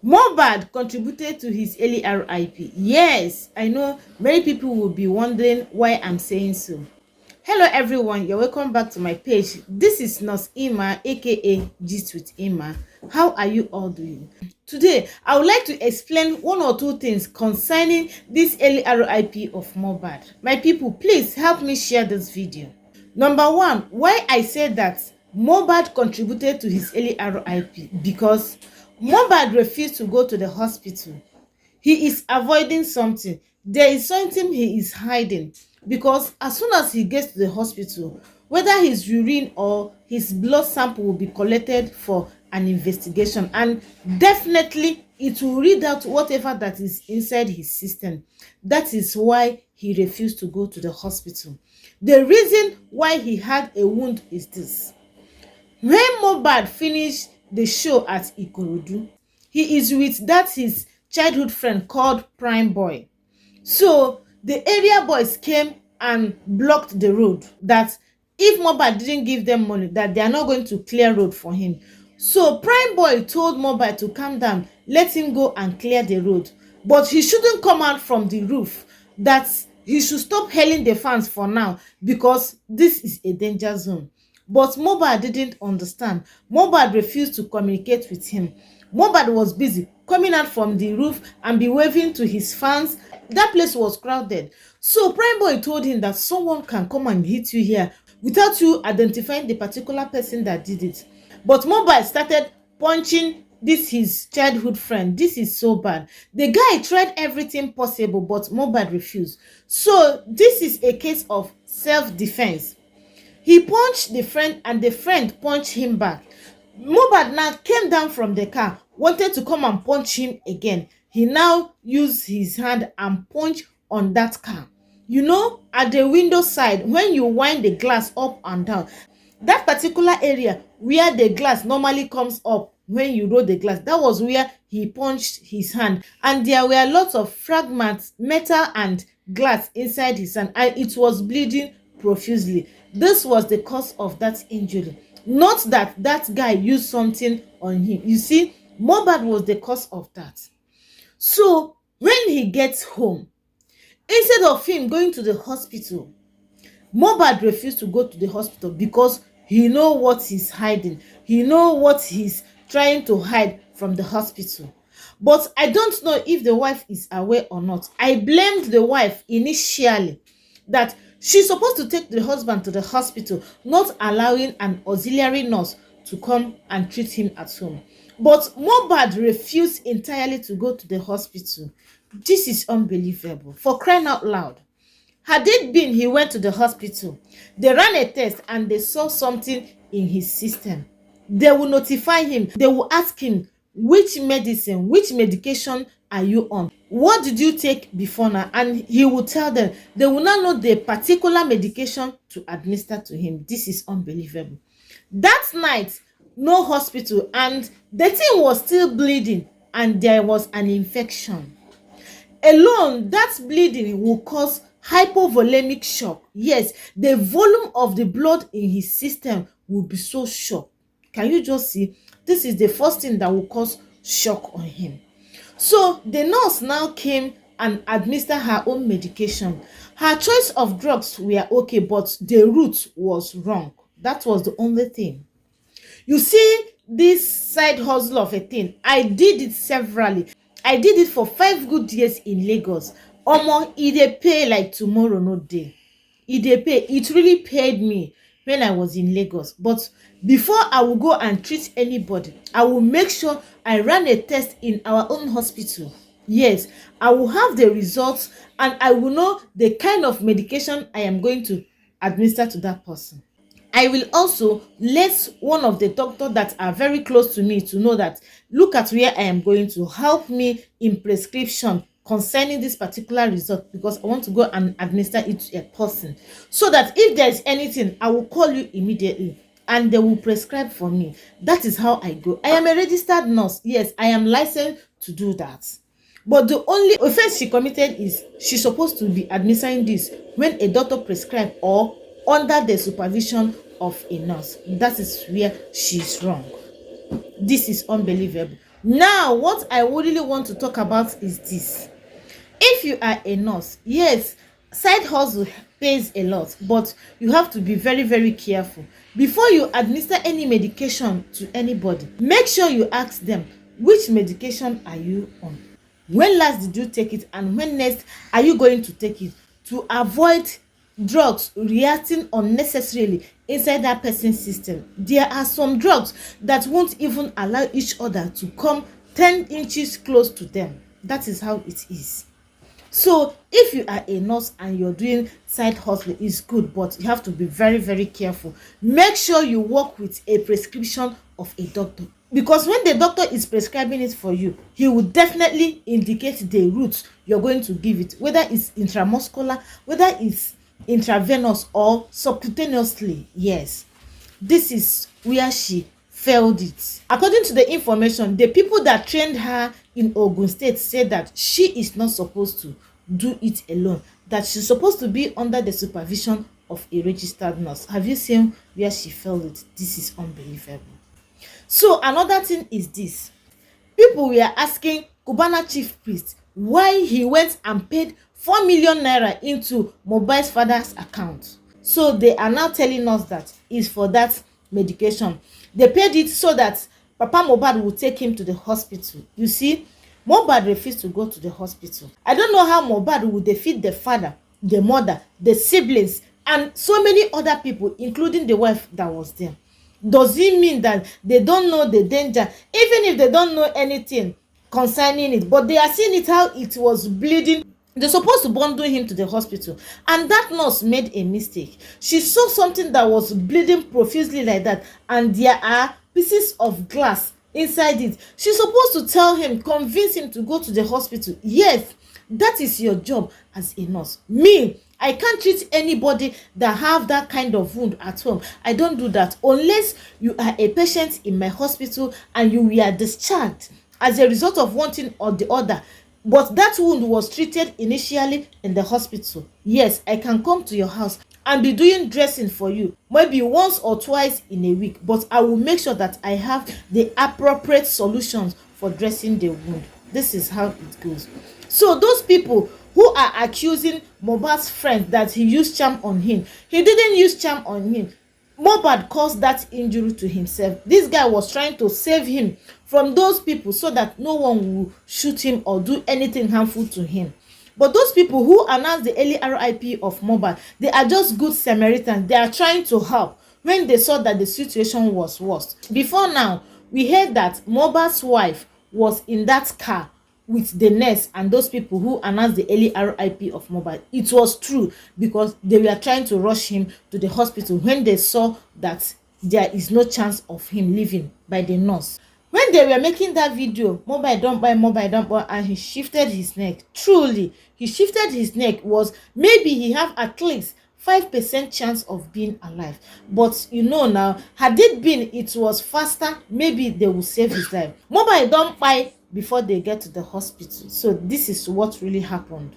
Mohbad contributed to his early RIP. Yes, I know many people will be wondering why I'm saying so. Hello everyone, you're welcome back to my page. This is Nurse IMMA, aka Gist with IMMA. How are you all doing? Today, I would like to explain one or two things concerning this early RIP of Mohbad. My people, please help me share this video. Number one, why I said that Mohbad contributed to his early RIP, because Mohbad refused to go to the hospital. He is avoiding something. There is something he is hiding, because as soon as he gets to the hospital, whether his urine or his blood sample will be collected for an investigation, and definitely it will read out whatever that is inside his system. That is why he refused to go to the hospital. The reason why he had a wound is this: when Mohbad finished the show at Ikorodu, he is with that his childhood friend called Prime Boy. So the area boys came and blocked the road, that if Mohbad didn't give them money, that they are not going to clear road for him. So Prime Boy told Mohbad to calm down, let him go and clear the road, but he shouldn't come out from the roof, that he should stop hailing the fans for now, because this is a danger zone. But Mohbad didn't understand. Mohbad refused to communicate with him. Mohbad was busy coming out from the roof and be waving to his fans. That place was crowded. So Prime Boy told him that someone can come and hit you here without you identifying the particular person that did it. But Mohbad started punching this his childhood friend. This is so bad. The guy tried everything possible, but Mohbad refused. So this is a case of self-defense. He punched the friend and the friend punched him back. Mohbad now came down from the car, wanted to come and punch him again. He now used his hand and punched on that car. You know, at the window side, when you wind the glass up and down, that particular area where the glass normally comes up when you roll the glass, that was where he punched his hand. And there were lots of fragments, metal and glass inside his hand, and it was bleeding profusely. This was the cause of that injury, not that that guy used something on him. You see, Mohbad was the cause of that. So when he gets home, instead of him going to the hospital, Mohbad refused to go to the hospital because he know what he's hiding. He know what he's trying to hide from the hospital. But I don't know if the wife is aware or not. I blamed the wife initially, that she's supposed to take the husband to the hospital, not allowing an auxiliary nurse to come and treat him at home. But Mohbad refused entirely to go to the hospital. This is unbelievable. For crying out loud. Had it been he went to the hospital, they ran a test and they saw something in his system, they will notify him. They will ask him, which medicine, which medication are you on? What did you take before now? And he will tell them. They will not know the particular medication to administer to him. This is unbelievable. That night, no hospital, and the thing was still bleeding, and there was an infection. Alone, that bleeding will cause hypovolemic shock. Yes, the volume of the blood in his system will be so shocked. Can you just see? This is the first thing that will cause shock on him. So the nurse now came and administered her own medication. Her choice of drugs were okay, but the route was wrong. That was the only thing. You see, this side hustle of a thing, I did it severally. I did it for 5 good years in Lagos. Omo, e dey pay like tomorrow no dey. E dey pay. It really paid me when I was in Lagos. But before I will go and treat anybody, I will make sure I ran a test in our own hospital. Yes, I will have the results and I will know the kind of medication I am going to administer to that person. I will also let one of the doctors that are very close to me to know that, look at where I am going to help me in prescription concerning this particular result, because I want to go and administer it to a person, so that if there is anything, I will call you immediately and they will prescribe for me. That is how I go. I am a registered nurse. Yes, I am licensed to do that. But the only offense she committed is she's supposed to be administering this when a doctor prescribed or under the supervision of a nurse. That is where she's wrong. This is unbelievable. Now, what I really want to talk about is this. If you are a nurse, yes, side hustle pays a lot, but you have to be very, very careful. Before you administer any medication to anybody, make sure you ask them, which medication are you on? When last did you take it, and when next are you going to take it, to avoid drugs reacting unnecessarily inside that person's system. There are some drugs that won't even allow each other to come 10 inches close to them. That is how it is. So if you are a nurse and you're doing side hustle, is good, but you have to be very, very careful. Make sure you work with a prescription of a doctor, because when the doctor is prescribing it for you, he will definitely indicate the route you're going to give it, whether it's intramuscular, whether it's intravenous or subcutaneously. Yes, this is where she failed it. According to the information, the people that trained her in Ogun State said that she is not supposed to do it alone, that she's supposed to be under the supervision of a registered nurse. Have you seen where she failed it? This is unbelievable. So another thing is this. People were asking Cubana chief priest why he went and paid 4 million naira into Mohbad's father's account. So they are now telling us that it's for that medication. They paid it so that Papa Mohbad will take him to the hospital. You see, Mohbad refused to go to the hospital. I don't know how Mohbad will defeat the father, the mother, the siblings, and so many other people, including the wife that was there. Does it mean that they don't know the danger, even if they don't know anything concerning it, but they are seeing it how it was bleeding? They're supposed to bundle him to the hospital, and that nurse made a mistake. She saw something that was bleeding profusely like that, and there are pieces of glass inside it. She's supposed to tell him, convince him to go to the hospital. Yes, that is your job as a nurse. Me, I can't treat anybody that have that kind of wound at home. I don't do that unless you are a patient in my hospital and you were discharged as a result of one thing or the other, but that wound was treated initially in the hospital. Yes, I can come to your house and be doing dressing for you maybe once or twice in a week, but I will make sure that I have the appropriate solutions for dressing the wound. This is how it goes. So those people who are accusing Mohbad's friend that he used charm on him, he didn't use charm on him. Mohbad caused that injury to himself. This guy was trying to save him from those people so that no one will shoot him or do anything harmful to him. But those people who announced the early RIP of Mohbad, they are just good Samaritans. They are trying to help when they saw that the situation was worse. Before now, we heard that Mohbad's wife was in that car with the nurse and those people who announced the early RIP of Mohbad. It was true, because they were trying to rush him to the hospital when they saw that there is no chance of him living by the nurse. When they were making that video, Mohbad don't buy, and he shifted his neck. Truly, he shifted his neck, was maybe he have at least 5% chance of being alive. But you know now, had it been it was faster, maybe they will save his life. Mohbad don't buy before they get to the hospital. So this is what really happened.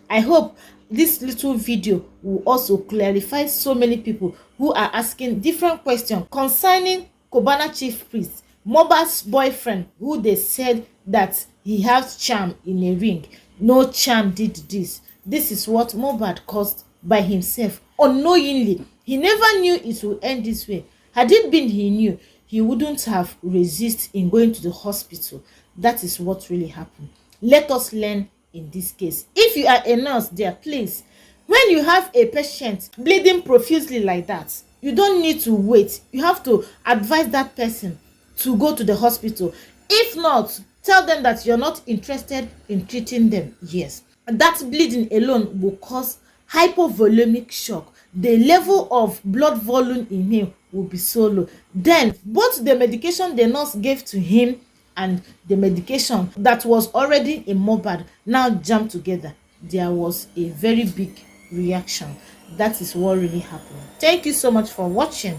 I hope this little video will also clarify so many people who are asking different questions concerning Cubana chief priest, Mohbad's boyfriend, who they said that he has charm in a ring. No charm did this. This is what Mohbad caused by himself unknowingly. He never knew it would end this way. Had it been he knew, he wouldn't have resisted in going to the hospital. That is what really happened. Let us learn in this case. If you are a nurse there, please, when you have a patient bleeding profusely like that, you don't need to wait. You have to advise that person to go to the hospital. If not, tell them that you're not interested in treating them. Yes, that bleeding alone will cause hypovolemic shock. The level of blood volume in him will be so low. Then both the medication the nurse gave to him and the medication that was already in Mohbad now jammed together. There was a very big reaction. That is what really happened. Thank you so much for watching.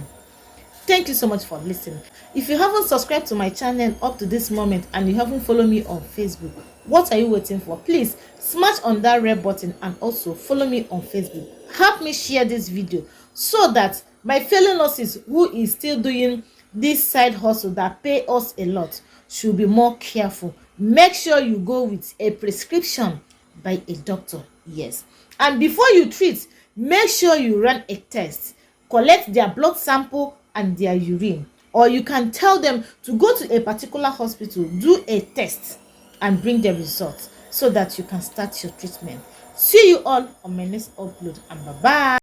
Thank you so much for listening. If you haven't subscribed to my channel up to this moment and you haven't followed me on Facebook, what are you waiting for? Please smash on that red button and also follow me on Facebook. Help me share this video so that my fellow nurses who is still doing this side hustle that pay us a lot should be more careful. Make sure you go with a prescription by a doctor. Yes. And before you treat, make sure you run a test. Collect their blood sample and their urine. Or you can tell them to go to a particular hospital, do a test, and bring the results so that you can start your treatment. See you all on my next upload, and bye-bye.